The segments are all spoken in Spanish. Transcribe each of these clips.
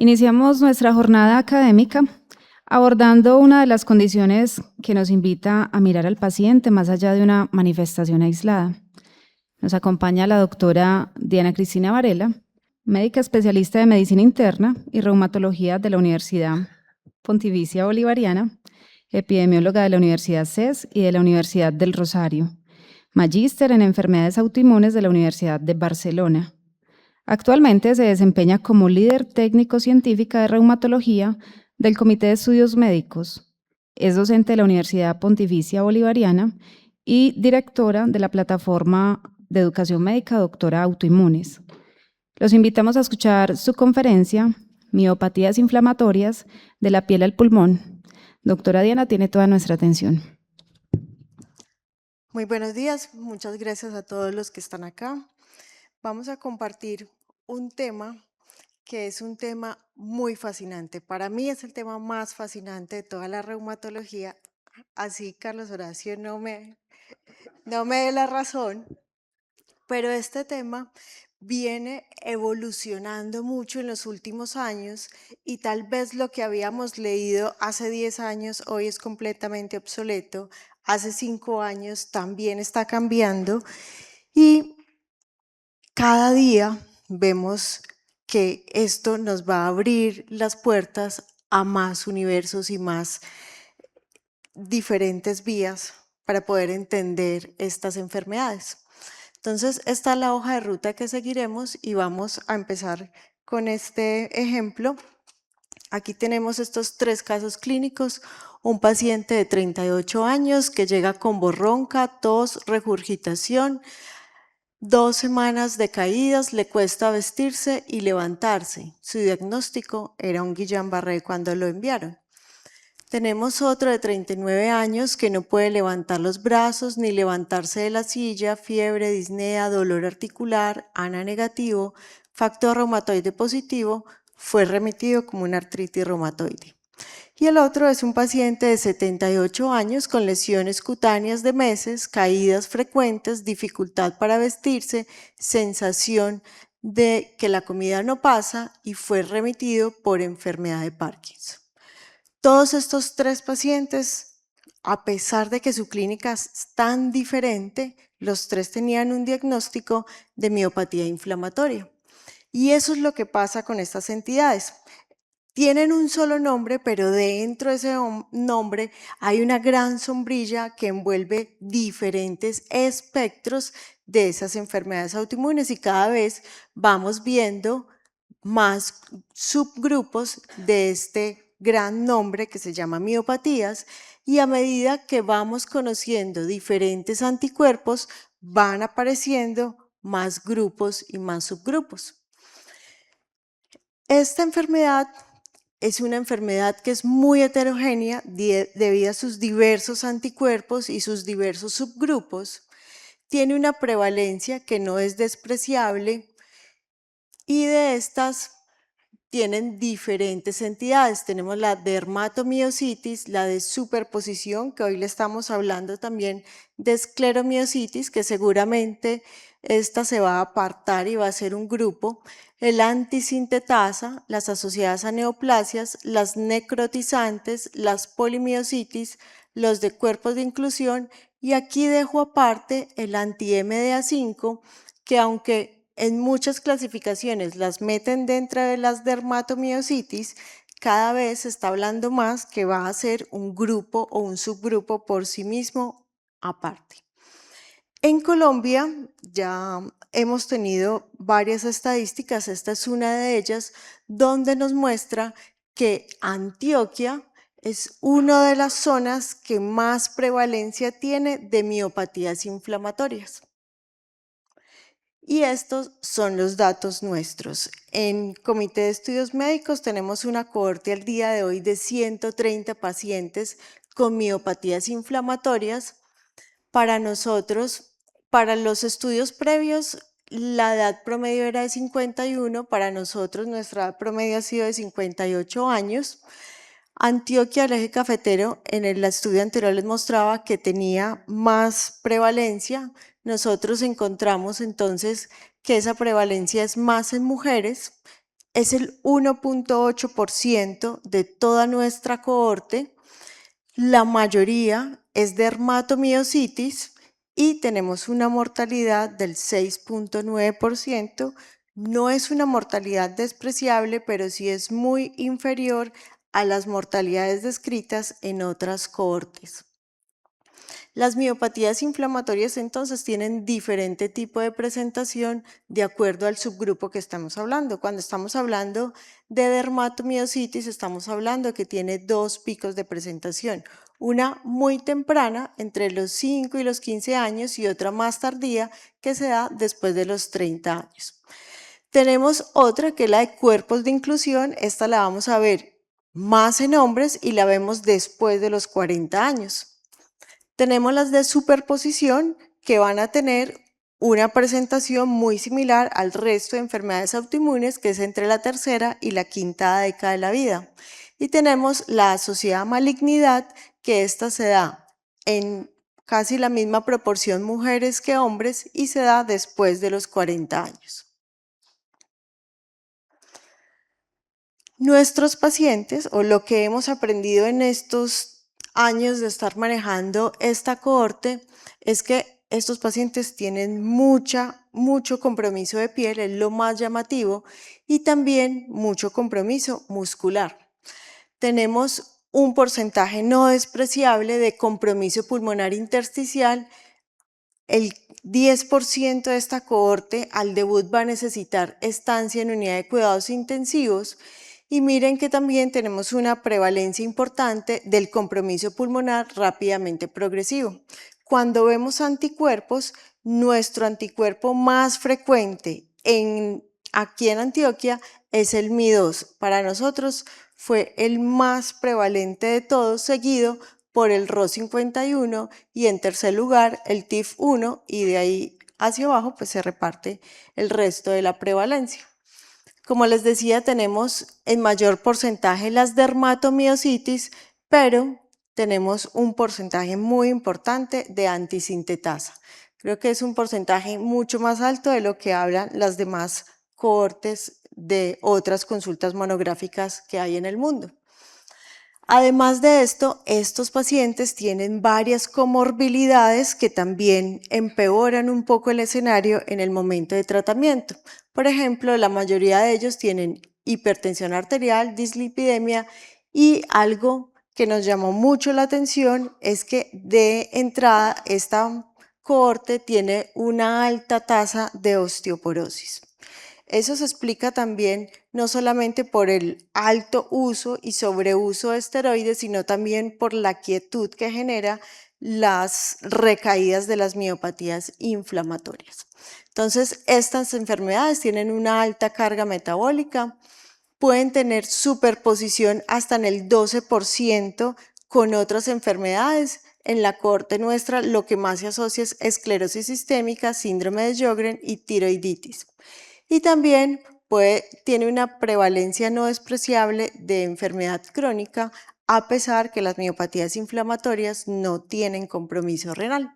Iniciamos nuestra jornada académica abordando una de las condiciones que nos invita a mirar al paciente más allá de una manifestación aislada. Nos acompaña la doctora Diana Cristina Varela, médica especialista de medicina interna y reumatología de la Universidad Pontificia Bolivariana, epidemióloga de la Universidad CES y de la Universidad del Rosario, magíster en enfermedades autoinmunes de la Universidad de Barcelona. Actualmente se desempeña como líder técnico-científica de reumatología del Comité de Estudios Médicos. Es docente de la Universidad Pontificia Bolivariana y directora de la plataforma de educación médica Doctora Autoinmunes. Los invitamos a escuchar su conferencia, Miopatías inflamatorias de la piel al pulmón. Doctora Diana tiene toda nuestra atención. Muy buenos días, muchas gracias a todos los que están acá. Vamos a compartir un tema que es un tema muy fascinante. Para mí es el tema más fascinante de toda la reumatología. Así Carlos Horacio no me dé la razón, pero este tema viene evolucionando mucho en los últimos años y tal vez lo que habíamos leído hace 10 años hoy es completamente obsoleto. Hace 5 años también está cambiando y cada día vemos que esto nos va a abrir las puertas a más universos y más diferentes vías para poder entender estas enfermedades. Entonces, esta es la hoja de ruta que seguiremos y vamos a empezar con este ejemplo. Aquí tenemos estos 3 casos clínicos. Un paciente de 38 años que llega con voz ronca, tos, regurgitación, 2 semanas de caídas, le cuesta vestirse y levantarse. Su diagnóstico era un Guillain-Barré cuando lo enviaron. Tenemos otro de 39 años que no puede levantar los brazos ni levantarse de la silla, fiebre, disnea, dolor articular, ANA negativo, factor reumatoide positivo, fue remitido como una artritis reumatoide. Y el otro es un paciente de 78 años con lesiones cutáneas de meses, caídas frecuentes, dificultad para vestirse, sensación de que la comida no pasa y fue remitido por enfermedad de Parkinson. Todos estos 3 pacientes, a pesar de que su clínica es tan diferente, los 3 tenían un diagnóstico de miopatía inflamatoria. Y eso es lo que pasa con estas entidades. Tienen un solo nombre, pero dentro de ese nombre hay una gran sombrilla que envuelve diferentes espectros de esas enfermedades autoinmunes y cada vez vamos viendo más subgrupos de este gran nombre que se llama miopatías, y a medida que vamos conociendo diferentes anticuerpos van apareciendo más grupos y más subgrupos. Esta enfermedad es una enfermedad que es muy heterogénea debido a sus diversos anticuerpos y sus diversos subgrupos. Tiene una prevalencia que no es despreciable y de estas tienen diferentes entidades. Tenemos la dermatomiositis, la de superposición, que hoy le estamos hablando también de escleromiositis, que seguramente esta se va a apartar y va a ser un grupo. El antisintetasa, las asociadas a neoplasias, las necrotizantes, las polimiositis, los de cuerpos de inclusión, y aquí dejo aparte el anti-MDA5, que aunque en muchas clasificaciones las meten dentro de las dermatomiositis, cada vez se está hablando más que va a ser un grupo o un subgrupo por sí mismo aparte. En Colombia ya hemos tenido varias estadísticas, esta es una de ellas, donde nos muestra que Antioquia es una de las zonas que más prevalencia tiene de miopatías inflamatorias. Y estos son los datos nuestros. En Comité de Estudios Médicos tenemos una cohorte al día de hoy de 130 pacientes con miopatías inflamatorias. Para nosotros, para los estudios previos, la edad promedio era de 51, para nosotros nuestra edad promedio ha sido de 58 años. Antioquia, el eje cafetero, en el estudio anterior les mostraba que tenía más prevalencia. Nosotros encontramos entonces que esa prevalencia es más en mujeres es el 1.8% de toda nuestra cohorte. La mayoría es dermatomiositis y tenemos una mortalidad del 6.9%. No es una mortalidad despreciable, pero sí es muy inferior a las mortalidades descritas en otras cohortes. Las miopatías inflamatorias entonces tienen diferente tipo de presentación de acuerdo al subgrupo que estamos hablando. Cuando estamos hablando de dermatomiositis, estamos hablando que tiene dos picos de presentación. Una muy temprana, entre los 5 y los 15 años, y otra más tardía, que se da después de los 30 años. Tenemos otra que es la de cuerpos de inclusión. Esta la vamos a ver más en hombres y la vemos después de los 40 años. Tenemos las de superposición, que van a tener una presentación muy similar al resto de enfermedades autoinmunes, que es entre la tercera y la quinta década de la vida. Y tenemos la asociada malignidad, que esta se da en casi la misma proporción mujeres que hombres y se da después de los 40 años. Nuestros pacientes, o lo que hemos aprendido en estos años de estar manejando esta cohorte, es que estos pacientes tienen mucho compromiso de piel, es lo más llamativo, y también mucho compromiso muscular. Tenemos un porcentaje no despreciable de compromiso pulmonar intersticial. El 10% de esta cohorte al debut va a necesitar estancia en unidad de cuidados intensivos. Y miren que también tenemos una prevalencia importante del compromiso pulmonar rápidamente progresivo. Cuando vemos anticuerpos, nuestro anticuerpo más frecuente aquí en Antioquia es el Mi2. Para nosotros fue el más prevalente de todos, seguido por el RO51 y en tercer lugar el TIF1, y de ahí hacia abajo pues se reparte el resto de la prevalencia. Como les decía, tenemos en mayor porcentaje las dermatomiositis, pero tenemos un porcentaje muy importante de antisintetasa. Creo que es un porcentaje mucho más alto de lo que hablan las demás cohortes de otras consultas monográficas que hay en el mundo. Además de esto, estos pacientes tienen varias comorbilidades que también empeoran un poco el escenario en el momento de tratamiento. Por ejemplo, la mayoría de ellos tienen hipertensión arterial, dislipidemia, y algo que nos llamó mucho la atención es que de entrada esta cohorte tiene una alta tasa de osteoporosis. Eso se explica también no solamente por el alto uso y sobreuso de esteroides, sino también por la quietud que genera las recaídas de las miopatías inflamatorias. Entonces, estas enfermedades tienen una alta carga metabólica, pueden tener superposición hasta en el 12% con otras enfermedades. En la cohorte nuestra lo que más se asocia es esclerosis sistémica, síndrome de Sjögren y tiroiditis. Y también tiene una prevalencia no despreciable de enfermedad crónica, a pesar que las miopatías inflamatorias no tienen compromiso renal.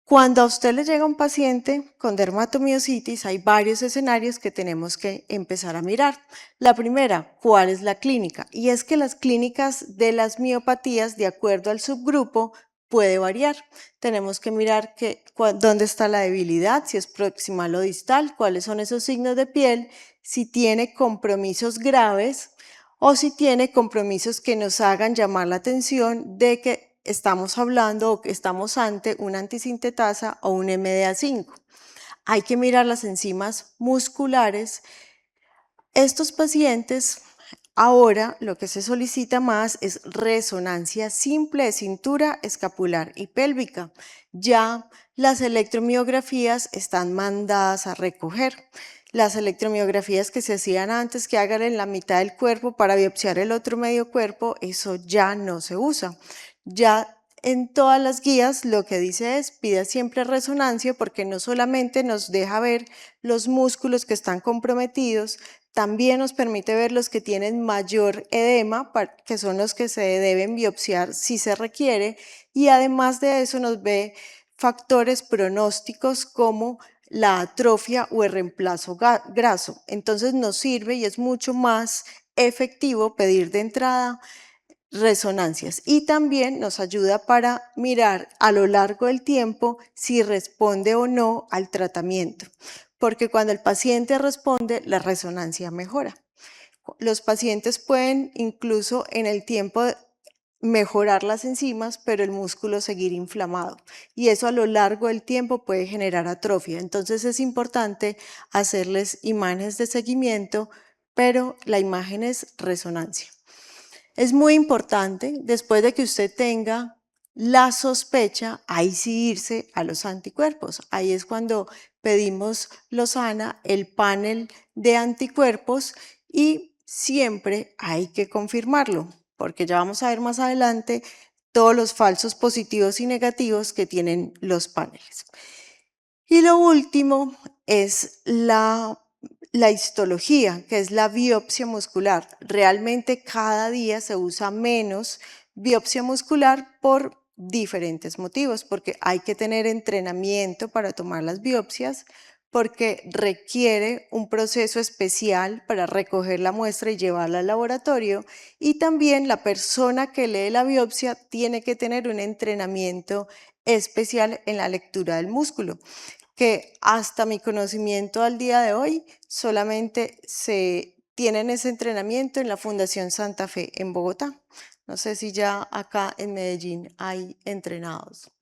Cuando a usted le llega un paciente con dermatomiositis, hay varios escenarios que tenemos que empezar a mirar. La primera, ¿cuál es la clínica? Y es que las clínicas de las miopatías, de acuerdo al subgrupo, puede variar. Tenemos que mirar dónde está la debilidad, si es proximal o distal, cuáles son esos signos de piel, si tiene compromisos graves o si tiene compromisos que nos hagan llamar la atención de que estamos hablando o que estamos ante una antisintetasa o un MDA5. Hay que mirar las enzimas musculares. Estos pacientes, ahora lo que se solicita más es resonancia simple de cintura, escapular y pélvica. Ya las electromiografías están mandadas a recoger. Las electromiografías que se hacían antes, que hagan en la mitad del cuerpo para biopsiar el otro medio cuerpo, eso ya no se usa. Ya en todas las guías lo que dice es pida siempre resonancia, porque no solamente nos deja ver los músculos que están comprometidos, también nos permite ver los que tienen mayor edema, que son los que se deben biopsiar si se requiere, y además de eso nos ve factores pronósticos como la atrofia o el reemplazo graso. Entonces nos sirve y es mucho más efectivo pedir de entrada resonancias, y también nos ayuda para mirar a lo largo del tiempo si responde o no al tratamiento, porque cuando el paciente responde, la resonancia mejora. Los pacientes pueden incluso en el tiempo mejorar las enzimas, pero el músculo seguir inflamado, y eso a lo largo del tiempo puede generar atrofia. Entonces es importante hacerles imágenes de seguimiento, pero la imagen es resonancia. Es muy importante, después de que usted tenga la sospecha, ahí sí irse a los anticuerpos. Ahí es cuando pedimos Lozana, el panel de anticuerpos, y siempre hay que confirmarlo, porque ya vamos a ver más adelante todos los falsos positivos y negativos que tienen los paneles. Y lo último es la histología, que es la biopsia muscular. Realmente cada día se usa menos biopsia muscular por diferentes motivos, porque hay que tener entrenamiento para tomar las biopsias, porque requiere un proceso especial para recoger la muestra y llevarla al laboratorio, y también la persona que lee la biopsia tiene que tener un entrenamiento especial en la lectura del músculo, que hasta mi conocimiento al día de hoy solamente se tienen ese entrenamiento en la Fundación Santa Fe en Bogotá. No sé si ya acá en Medellín hay entrenados.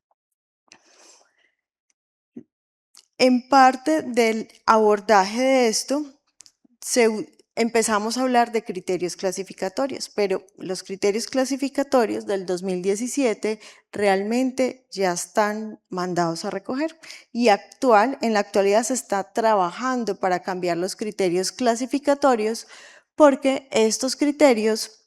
En parte del abordaje de esto, empezamos a hablar de criterios clasificatorios, pero los criterios clasificatorios del 2017 realmente ya están mandados a recoger, y en la actualidad se está trabajando para cambiar los criterios clasificatorios, porque estos criterios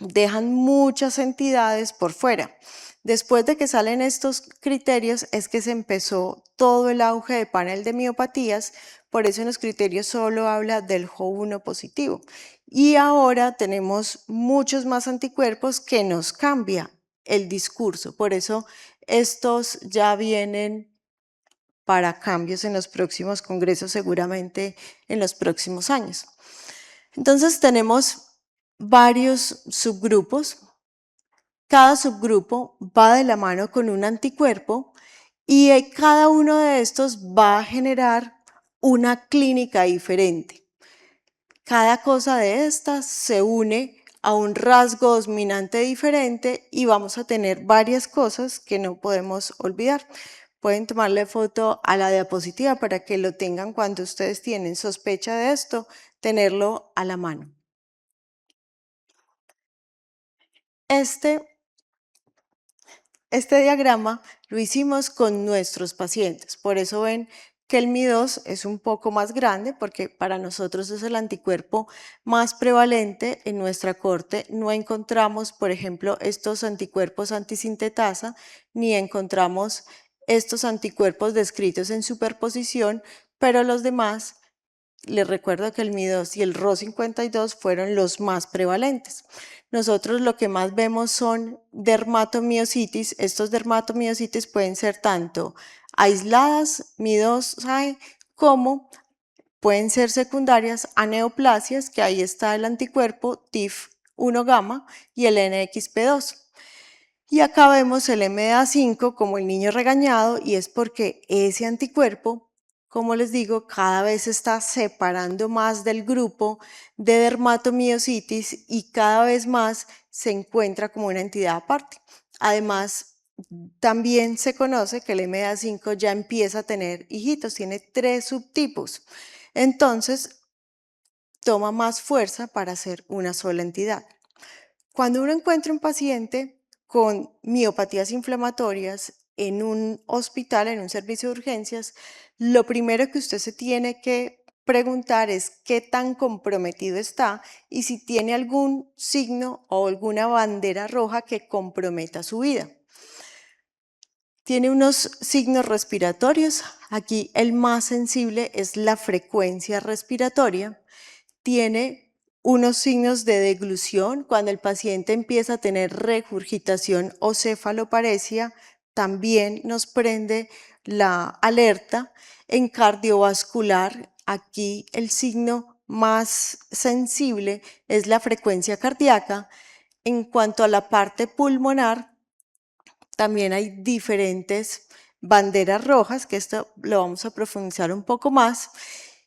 dejan muchas entidades por fuera. Después de que salen estos criterios es que se empezó todo el auge de panel de miopatías, por eso en los criterios solo habla del HO1 positivo. Y ahora tenemos muchos más anticuerpos que nos cambia el discurso, por eso estos ya vienen para cambios en los próximos congresos, seguramente en los próximos años. Entonces tenemos varios subgrupos. Cada subgrupo va de la mano con un anticuerpo, y cada uno de estos va a generar una clínica diferente. Cada cosa de estas se une a un rasgo dominante diferente y vamos a tener varias cosas que no podemos olvidar. Pueden tomarle foto a la diapositiva para que lo tengan cuando ustedes tienen sospecha de esto, tenerlo a la mano. Este diagrama lo hicimos con nuestros pacientes, por eso ven que el Mi2 es un poco más grande, porque para nosotros es el anticuerpo más prevalente. En nuestra corte no encontramos, por ejemplo, estos anticuerpos antisintetasa, ni encontramos estos anticuerpos descritos en superposición, pero los demás, les recuerdo que el Mi2 y el Ro52 fueron los más prevalentes. Nosotros lo que más vemos son dermatomiositis. Estos dermatomiositis pueden ser tanto aisladas, Mi2 como pueden ser secundarias a neoplasias, que ahí está el anticuerpo TIF1 gamma y el NXP2. Y acá vemos el MDA5 como el niño regañado, y es porque ese anticuerpo, como les digo, cada vez se está separando más del grupo de dermatomiositis y cada vez más se encuentra como una entidad aparte. Además, también se conoce que el MDA5 ya empieza a tener hijitos, tiene 3 subtipos. Entonces, toma más fuerza para ser una sola entidad. Cuando uno encuentra un paciente con miopatías inflamatorias en un hospital, en un servicio de urgencias, lo primero que usted se tiene que preguntar es qué tan comprometido está y si tiene algún signo o alguna bandera roja que comprometa su vida. Tiene unos signos respiratorios. Aquí el más sensible es la frecuencia respiratoria. Tiene unos signos de deglución. Cuando el paciente empieza a tener regurgitación o cefaloparesia, también nos prende la alerta. En cardiovascular, aquí el signo más sensible es la frecuencia cardíaca. En cuanto a la parte pulmonar, también hay diferentes banderas rojas, que esto lo vamos a profundizar un poco más.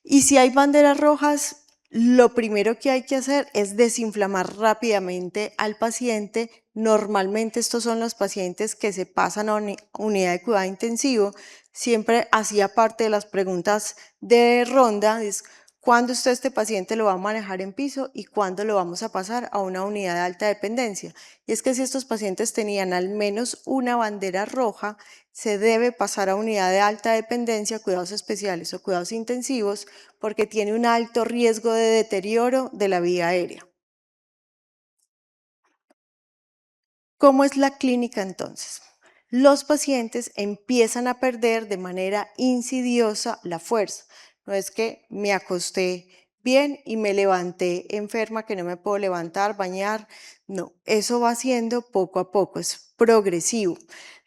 Y si hay banderas rojas, lo primero que hay que hacer es desinflamar rápidamente al paciente. Normalmente estos son los pacientes que se pasan a unidad de cuidado intensivo. Siempre hacía parte de las preguntas de ronda, es cuándo usted este paciente lo va a manejar en piso y cuándo lo vamos a pasar a una unidad de alta dependencia. Y es que si estos pacientes tenían al menos una bandera roja, se debe pasar a unidad de alta dependencia, cuidados especiales o cuidados intensivos, porque tiene un alto riesgo de deterioro de la vía aérea. ¿Cómo es la clínica entonces? Los pacientes empiezan a perder de manera insidiosa la fuerza. No es que me acosté bien y me levanté enferma, que no me puedo levantar, bañar. No, eso va siendo poco a poco, es progresivo.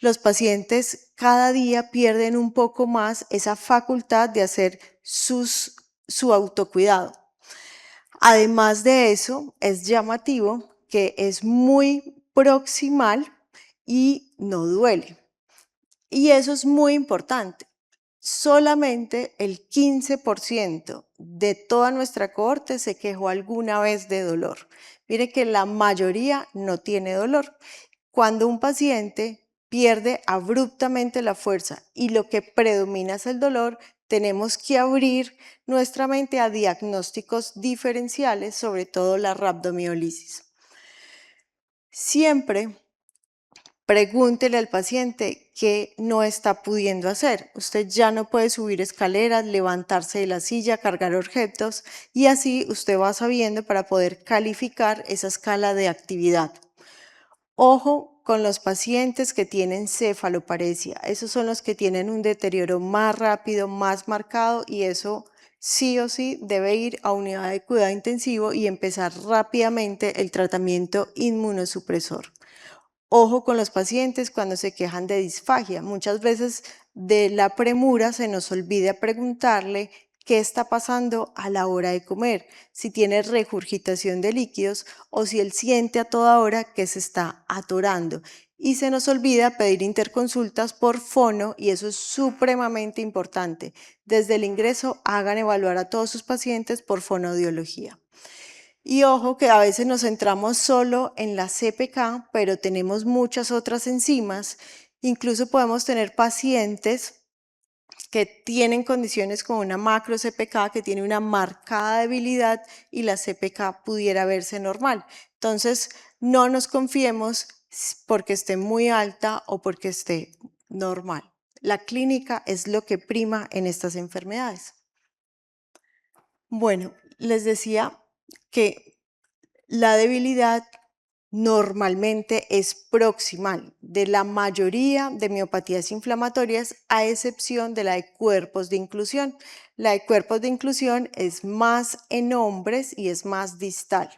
Los pacientes cada día pierden un poco más esa facultad de hacer su autocuidado. Además de eso, es llamativo que es muy proximal y no duele. Y eso es muy importante. Solamente el 15% de toda nuestra cohorte se quejó alguna vez de dolor. Mire que la mayoría no tiene dolor. Cuando un paciente pierde abruptamente la fuerza y lo que predomina es el dolor, tenemos que abrir nuestra mente a diagnósticos diferenciales, sobre todo la rhabdomiolisis. Siempre pregúntele al paciente qué no está pudiendo hacer. Usted ya no puede subir escaleras, levantarse de la silla, cargar objetos y así usted va sabiendo para poder calificar esa escala de actividad. Ojo con los pacientes que tienen cefaloparesia. Esos son los que tienen un deterioro más rápido, más marcado y eso sí o sí debe ir a unidad de cuidado intensivo y empezar rápidamente el tratamiento inmunosupresor. Ojo con los pacientes cuando se quejan de disfagia. Muchas veces de la premura se nos olvida preguntarle qué está pasando a la hora de comer, si tiene regurgitación de líquidos o si él siente a toda hora que se está atorando. Y se nos olvida pedir interconsultas por fono y eso es supremamente importante. Desde el ingreso hagan evaluar a todos sus pacientes por fonoaudiología. Y ojo que a veces nos centramos solo en la CPK, pero tenemos muchas otras enzimas. Incluso podemos tener pacientes que tienen condiciones con una macro CPK que tiene una marcada debilidad y la CPK pudiera verse normal. Entonces, no nos confiemos porque esté muy alta o porque esté normal. La clínica es lo que prima en estas enfermedades. Bueno, les decía que la debilidad normalmente es proximal de la mayoría de miopatías inflamatorias, a excepción de la de cuerpos de inclusión. La de cuerpos de inclusión es más en hombres y es más distal.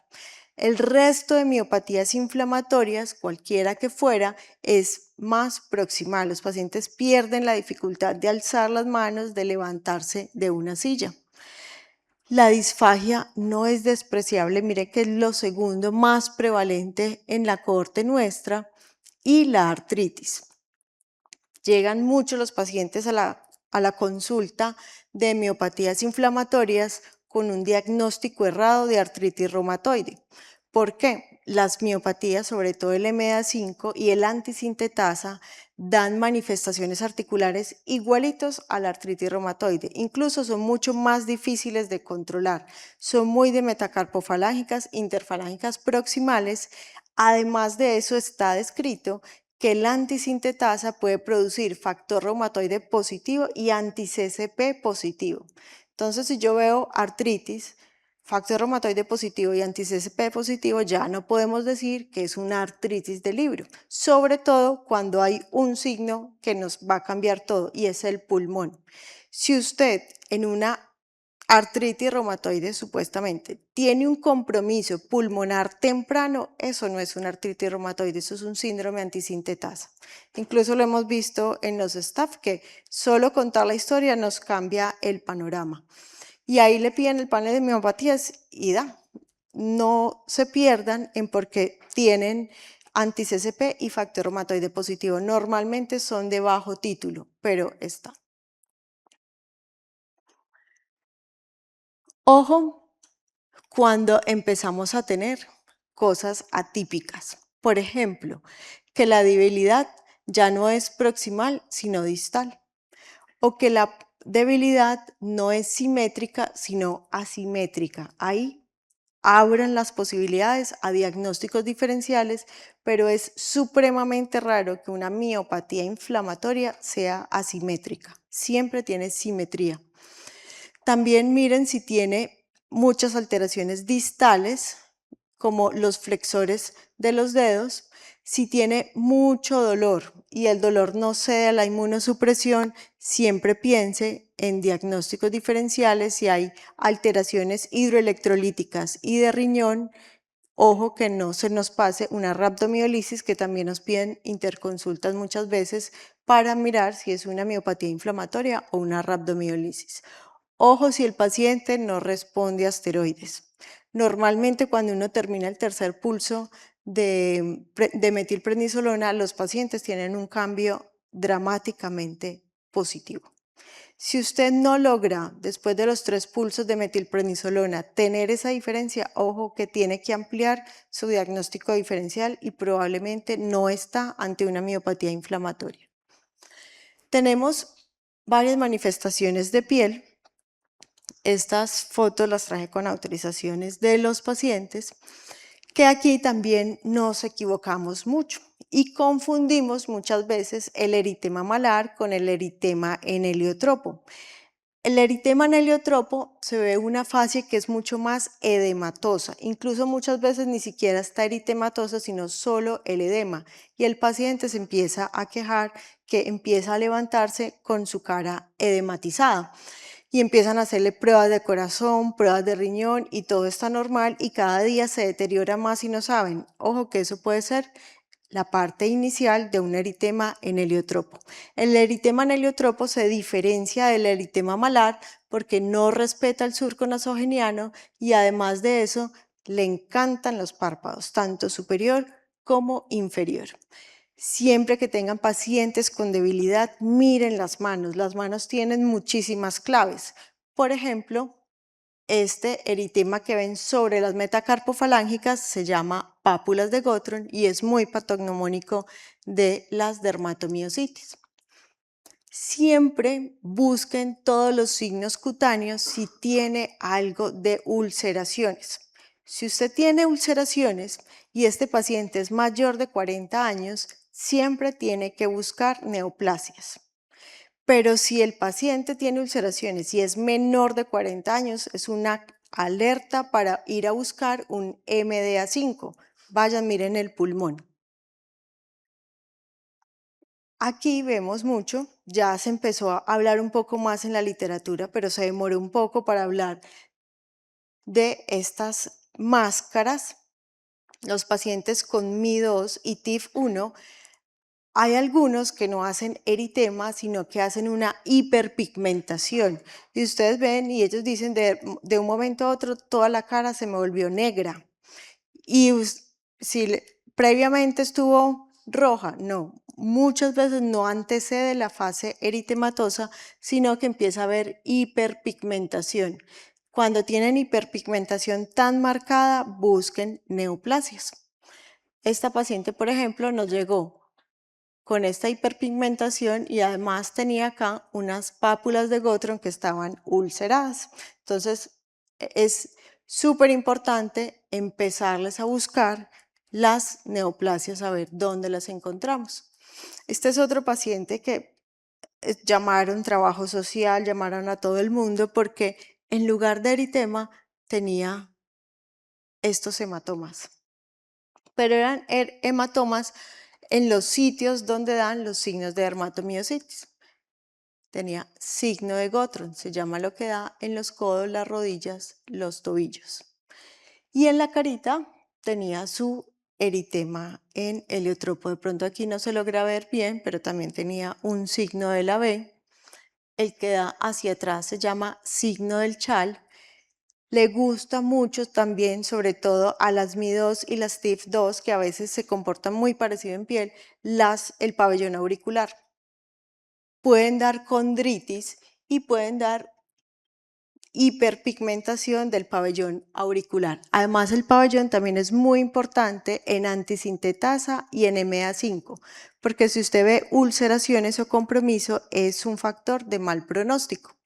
El resto de miopatías inflamatorias, cualquiera que fuera, es más proximal. Los pacientes pierden la dificultad de alzar las manos, de levantarse de una silla. La disfagia no es despreciable, mire que es lo segundo más prevalente en la cohorte nuestra, y la artritis. Llegan muchos los pacientes a la consulta de miopatías inflamatorias con un diagnóstico errado de artritis reumatoide. ¿Por qué? Las miopatías, sobre todo el MDA5 y el antisintetasa, dan manifestaciones articulares igualitos a la artritis reumatoide. Incluso son mucho más difíciles de controlar. Son muy de metacarpofalángicas, interfalángicas proximales. Además de eso, está descrito que el antisintetasa puede producir factor reumatoide positivo y anti-CCP positivo. Entonces, si yo veo artritis, factor reumatoide positivo y anti-CCP positivo, ya no podemos decir que es una artritis de Libro, sobre todo cuando hay un signo que nos va a cambiar todo y es el pulmón. Si usted en una artritis reumatoide supuestamente, tiene un compromiso pulmonar temprano, eso no es una artritis reumatoide, eso es un síndrome antisintetasa. Incluso lo hemos visto en los staff que solo contar la historia nos cambia el panorama. Y ahí le piden el panel de miopatías y da. No se pierdan en porque tienen anti-CCP y factor reumatoide positivo. Normalmente son de bajo título, pero está. Ojo cuando empezamos a tener cosas atípicas. Por ejemplo, que la debilidad ya no es proximal, sino distal. O que la debilidad no es simétrica, sino asimétrica. Ahí abran las posibilidades a diagnósticos diferenciales, pero es supremamente raro que una miopatía inflamatoria sea asimétrica. Siempre tiene simetría. También miren si tiene muchas alteraciones distales, como los flexores de los dedos, si tiene mucho dolor y el dolor no cede a la inmunosupresión, siempre piense en diagnósticos diferenciales si hay alteraciones hidroelectrolíticas y de riñón. Ojo que no se nos pase una rhabdomiolisis, que también nos piden interconsultas muchas veces para mirar si es una miopatía inflamatoria o una rhabdomiolisis. Ojo si el paciente no responde a esteroides. Normalmente cuando uno termina el tercer pulso de metilprednisolona, los pacientes tienen un cambio dramáticamente positivo. Si usted no logra, después de los 3 pulsos de metilprednisolona, tener esa diferencia, ojo que tiene que ampliar su diagnóstico diferencial y probablemente no está ante una miopatía inflamatoria. Tenemos varias manifestaciones de piel. Estas fotos las traje con autorizaciones de los pacientes, que aquí también nos equivocamos mucho y confundimos muchas veces el eritema malar con el eritema en heliotropo. El eritema en heliotropo se ve una fase que es mucho más edematosa, incluso muchas veces ni siquiera está eritematosa, sino solo el edema, y el paciente se empieza a quejar que empieza a levantarse con su cara edematizada. Y empiezan a hacerle pruebas de corazón, pruebas de riñón y todo está normal y cada día se deteriora más y no saben. Ojo que eso puede ser la parte inicial de un eritema en heliotropo. El eritema en heliotropo se diferencia del eritema malar porque no respeta el surco nasogeniano y además de eso le encantan los párpados, tanto superior como inferior. Siempre que tengan pacientes con debilidad, miren las manos. Las manos tienen muchísimas claves. Por ejemplo, este eritema que ven sobre las metacarpofalángicas se llama pápulas de Gottron y es muy patognomónico de las dermatomiositis. Siempre busquen todos los signos cutáneos si tiene algo de ulceraciones. Si usted tiene ulceraciones y este paciente es mayor de 40 años, siempre tiene que buscar neoplasias. Pero si el paciente tiene ulceraciones y es menor de 40 años, es una alerta para ir a buscar un MDA5. Vayan, miren el pulmón. Aquí vemos mucho, ya se empezó a hablar un poco más en la literatura, pero se demoró un poco para hablar de estas máscaras. Los pacientes con MI2 y TIF1, hay algunos que no hacen eritema, sino que hacen una hiperpigmentación. Y ustedes ven y ellos dicen de un momento a otro toda la cara se me volvió negra. Y si previamente estuvo roja, no. Muchas veces no antecede la fase eritematosa, sino que empieza a haber hiperpigmentación. Cuando tienen hiperpigmentación tan marcada, busquen neoplasias. Esta paciente, por ejemplo, nos llegó con esta hiperpigmentación y además tenía acá unas pápulas de Gottron que estaban ulceradas. Entonces, es súper importante empezarles a buscar las neoplasias, a ver dónde las encontramos. Este es otro paciente que llamaron trabajo social, llamaron a todo el mundo porque en lugar de eritema tenía estos hematomas. Pero eran hematomas en los sitios donde dan los signos de dermatomiositis. tenía signo de Gottron, se llama lo que da en los codos, las rodillas, los tobillos. Y en la carita tenía su eritema en heliotropo. De pronto aquí no se logra ver bien, pero también tenía un signo de la B. El que da hacia atrás se llama signo del chal. Le gusta mucho también, sobre todo a las Mi2 y las TIF2, que a veces se comportan muy parecido en piel, el pabellón auricular. Pueden dar condritis y pueden dar hiperpigmentación del pabellón auricular. Además, el pabellón también es muy importante en antisintetasa y en MA5, porque si usted ve ulceraciones o compromiso, es un factor de mal pronóstico.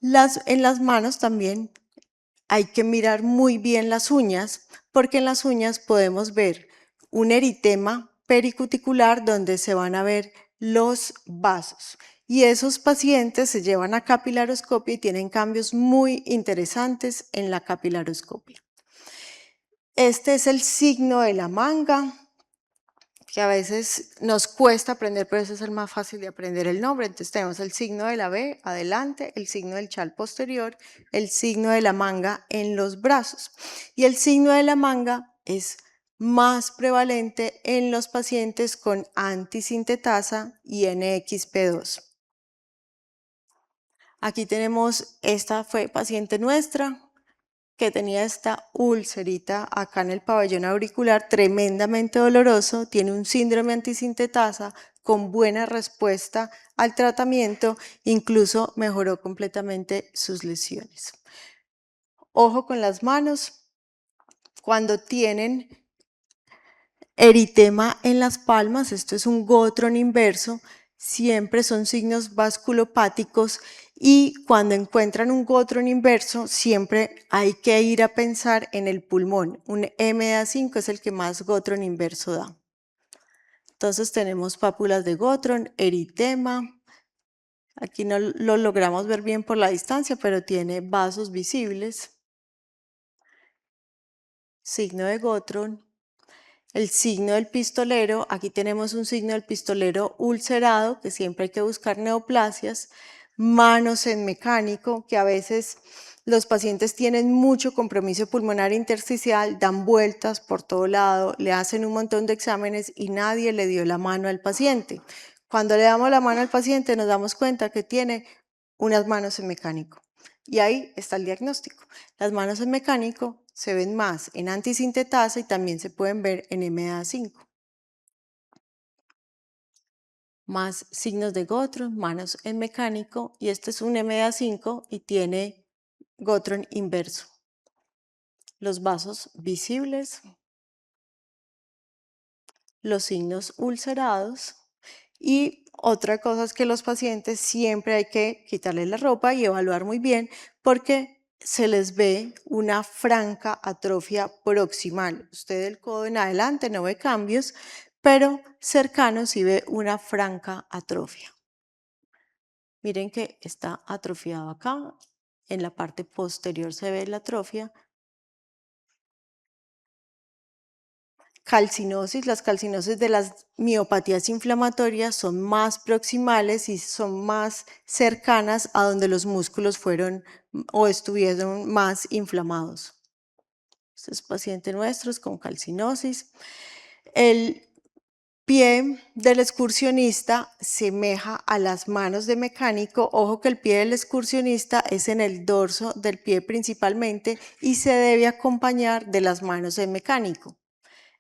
En las manos también hay que mirar muy bien las uñas, porque en las uñas podemos ver un eritema pericuticular donde se van a ver los vasos. Y esos pacientes se llevan a capilaroscopia y tienen cambios muy interesantes en la capilaroscopia. Este es el signo de la manga, que a veces nos cuesta aprender, pero ese es el más fácil de aprender el nombre. Entonces tenemos el signo de la B adelante, el signo del chal posterior, el signo de la manga en los brazos. Y el signo de la manga es más prevalente en los pacientes con antisintetasa y NXP2. Aquí tenemos, esta fue paciente nuestra, que tenía esta ulcerita acá en el pabellón auricular tremendamente doloroso, tiene un síndrome antisintetasa con buena respuesta al tratamiento, incluso mejoró completamente sus lesiones. Ojo con las manos, cuando tienen eritema en las palmas, esto es un Gottron inverso, siempre son signos vasculopáticos y cuando encuentran un Gottron inverso siempre hay que ir a pensar en el pulmón. Un MA5 es el que más Gottron inverso da. Entonces tenemos pápulas de Gottron, eritema. Aquí no lo logramos ver bien por la distancia, pero tiene vasos visibles. Signo de Gottron. El signo del pistolero, aquí tenemos un signo del pistolero ulcerado, que siempre hay que buscar neoplasias, manos en mecánico, que a veces los pacientes tienen mucho compromiso pulmonar intersticial, dan vueltas por todo lado, le hacen un montón de exámenes y nadie le dio la mano al paciente. Cuando le damos la mano al paciente nos damos cuenta que tiene unas manos en mecánico. Y ahí está el diagnóstico. Las manos en mecánico se ven más en antisintetasa y también se pueden ver en MA5. Más signos de Gottron, manos en mecánico, y este es un MA5 y tiene Gottron inverso. Los vasos visibles, los signos ulcerados y otra cosa es que los pacientes siempre hay que quitarles la ropa y evaluar muy bien porque se les ve una franca atrofia proximal. Usted del codo en adelante no ve cambios, pero cercano sí ve una franca atrofia. Miren que está atrofiado acá, en la parte posterior se ve la atrofia. Calcinosis, las calcinosis de las miopatías inflamatorias son más proximales y son más cercanas a donde los músculos fueron o estuvieron más inflamados. Estos pacientes nuestros con calcinosis. El pie del excursionista semeja a las manos de mecánico. Ojo que el pie del excursionista es en el dorso del pie principalmente y se debe acompañar de las manos de mecánico.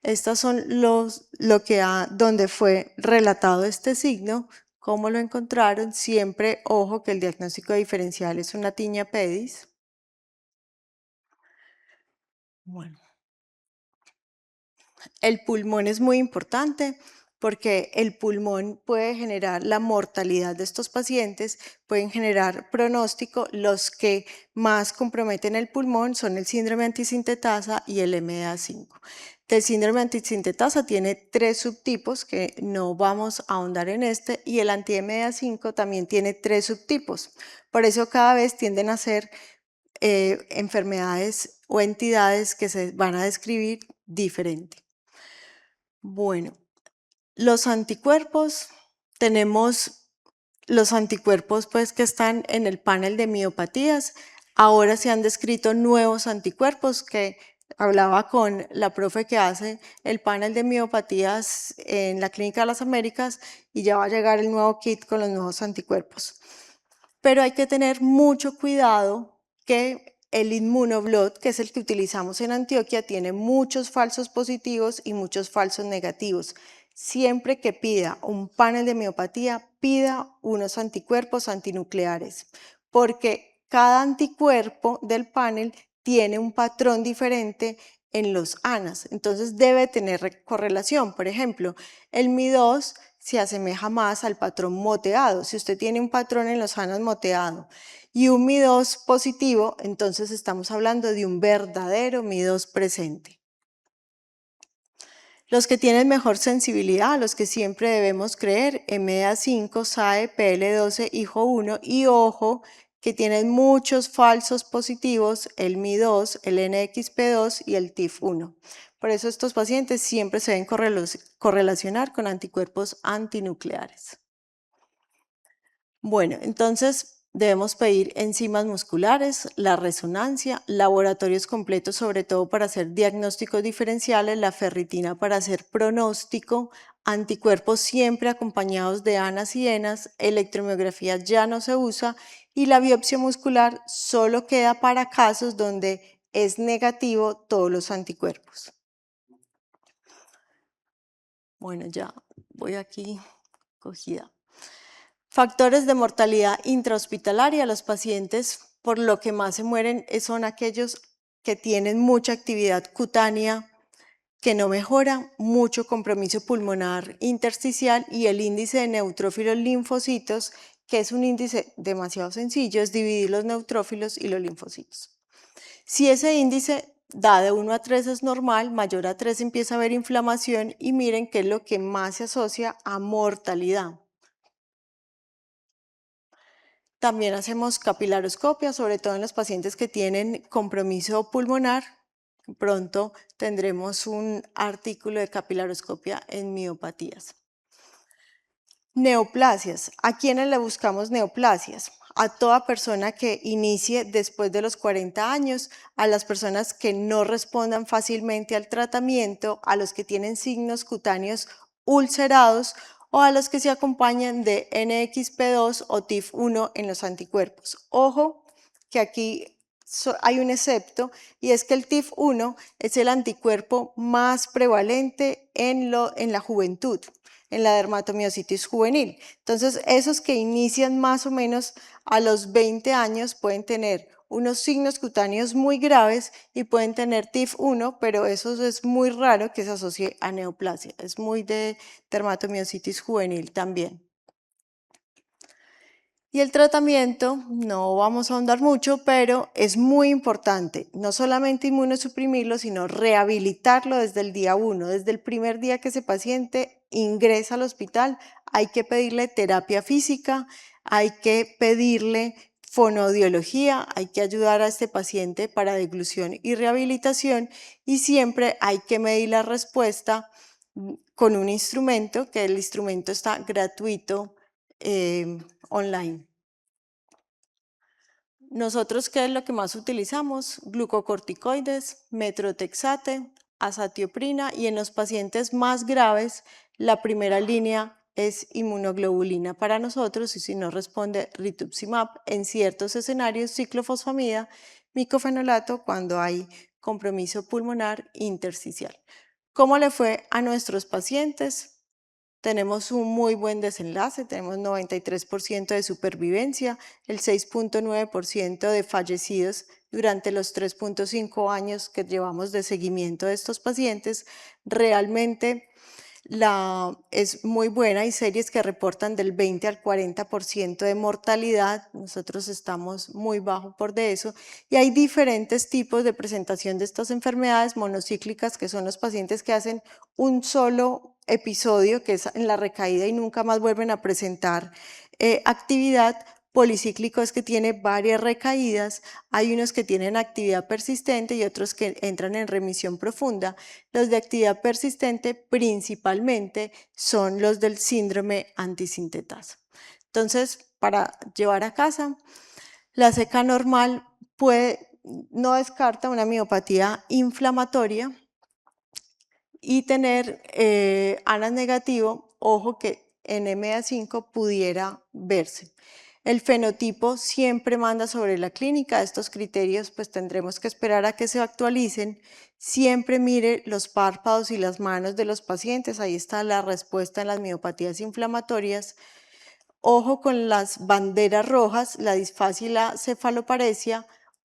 Estas son donde fue relatado este signo, cómo lo encontraron. Siempre, ojo, que el diagnóstico diferencial es una tiña pedis. Bueno, el pulmón es muy importante porque el pulmón puede generar la mortalidad de estos pacientes, pueden generar pronóstico. Los que más comprometen el pulmón son el síndrome antisintetasa y el MA5. El síndrome antisintetasa tiene 3 subtipos que no vamos a ahondar en este y el anti-MA5 también tiene 3 subtipos. Por eso cada vez tienden a ser enfermedades o entidades que se van a describir diferente. Bueno, los anticuerpos tenemos los anticuerpos pues, que están en el panel de miopatías. Ahora se han descrito nuevos anticuerpos que hablaba con la profe que hace el panel de miopatías en la Clínica de las Américas y ya va a llegar el nuevo kit con los nuevos anticuerpos. Pero hay que tener mucho cuidado que el Immunoblot, que es el que utilizamos en Antioquia, tiene muchos falsos positivos y muchos falsos negativos. Siempre que pida un panel de miopatía, pida unos anticuerpos antinucleares, porque cada anticuerpo del panel tiene un patrón diferente en los ANAs, entonces debe tener correlación. Por ejemplo, el Mi2 se asemeja más al patrón moteado. Si usted tiene un patrón en los ANAs moteado y un Mi2 positivo, entonces estamos hablando de un verdadero Mi2 presente. Los que tienen mejor sensibilidad, los que siempre debemos creer, MDA5, SAE, PL12, HIJO1 y ojo, que tienen muchos falsos positivos, el Mi2, el NXP2 y el TIF1. Por eso estos pacientes siempre se deben correlacionar con anticuerpos antinucleares. Bueno, entonces debemos pedir enzimas musculares, la resonancia, laboratorios completos, sobre todo para hacer diagnósticos diferenciales, la ferritina para hacer pronóstico, anticuerpos siempre acompañados de ANAs y ENAs, electromiografía ya no se usa y la biopsia muscular solo queda para casos donde es negativo todos los anticuerpos. Bueno, ya voy aquí cogida. Factores de mortalidad intrahospitalaria. Los pacientes por lo que más se mueren son aquellos que tienen mucha actividad cutánea que no mejora, mucho compromiso pulmonar intersticial y el índice de neutrófilos linfocitos, que es un índice demasiado sencillo, es dividir los neutrófilos y los linfocitos. Si ese índice da de 1 a 3 es normal, mayor a 3 empieza a haber inflamación y miren qué es lo que más se asocia a mortalidad. También hacemos capilaroscopia, sobre todo en los pacientes que tienen compromiso pulmonar. Pronto tendremos un artículo de capilaroscopia en miopatías. Neoplasias. ¿A quiénes le buscamos neoplasias? A toda persona que inicie después de los 40 años, a las personas que no respondan fácilmente al tratamiento, a los que tienen signos cutáneos ulcerados o a los que se acompañan de NXP2 o TIF1 en los anticuerpos. Ojo que aquí hay un excepto y es que el TIF1 es el anticuerpo más prevalente en la juventud, en la dermatomiositis juvenil. Entonces, esos que inician más o menos a los 20 años pueden tener unos signos cutáneos muy graves y pueden tener TIF1, pero eso es muy raro que se asocie a neoplasia. Es muy de dermatomiositis juvenil también. Y el tratamiento, no vamos a ahondar mucho, pero es muy importante, no solamente inmunosuprimirlo, sino rehabilitarlo desde el día 1, desde el primer día que ese paciente ingresa al hospital, hay que pedirle terapia física, hay que pedirle fonoaudiología, hay que ayudar a este paciente para deglución y rehabilitación y siempre hay que medir la respuesta con un instrumento, que el instrumento está gratuito online. Nosotros, ¿qué es lo que más utilizamos? Glucocorticoides, metrotexate, azatioprina y en los pacientes más graves la primera línea es inmunoglobulina para nosotros y si no responde rituximab, en ciertos escenarios ciclofosfamida, micofenolato cuando hay compromiso pulmonar intersticial. ¿Cómo le fue a nuestros pacientes? Tenemos un muy buen desenlace, tenemos 93% de supervivencia, el 6.9% de fallecidos durante los 3.5 años que llevamos de seguimiento de estos pacientes. Realmente es muy buena, hay series que reportan del 20 al 40% de mortalidad, nosotros estamos muy bajo por de eso, y hay diferentes tipos de presentación de estas enfermedades monocíclicas, que son los pacientes que hacen un solo episodio, que es en la recaída y nunca más vuelven a presentar actividad. Policíclico es que tiene varias recaídas, hay unos que tienen actividad persistente y otros que entran en remisión profunda. Los de actividad persistente principalmente son los del síndrome antisintetasa. Entonces, para llevar a casa, la ceca normal no descarta una miopatía inflamatoria y tener ANAS negativo, ojo que en MA5 pudiera verse. El fenotipo siempre manda sobre la clínica. Estos criterios pues tendremos que esperar a que se actualicen. Siempre mire los párpados y las manos de los pacientes. Ahí está la respuesta en las miopatías inflamatorias. Ojo con las banderas rojas, la disfasia y la cefaloparesia.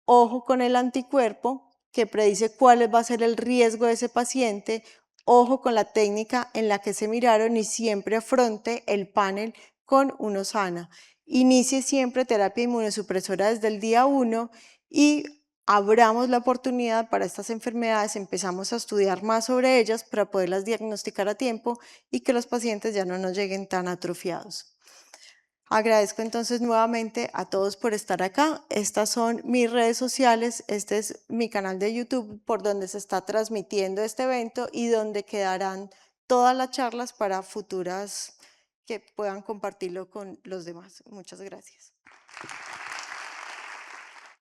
Ojo con el anticuerpo que predice cuál va a ser el riesgo de ese paciente. Ojo con la técnica en la que se miraron y siempre afronte el panel con UNOSANA. Inicie siempre terapia inmunosupresora desde el día 1 y abramos la oportunidad para estas enfermedades, empezamos a estudiar más sobre ellas para poderlas diagnosticar a tiempo y que los pacientes ya no nos lleguen tan atrofiados. Agradezco entonces nuevamente a todos por estar acá. Estas son mis redes sociales, este es mi canal de YouTube por donde se está transmitiendo este evento y donde quedarán todas las charlas para futuras que puedan compartirlo con los demás. Muchas gracias.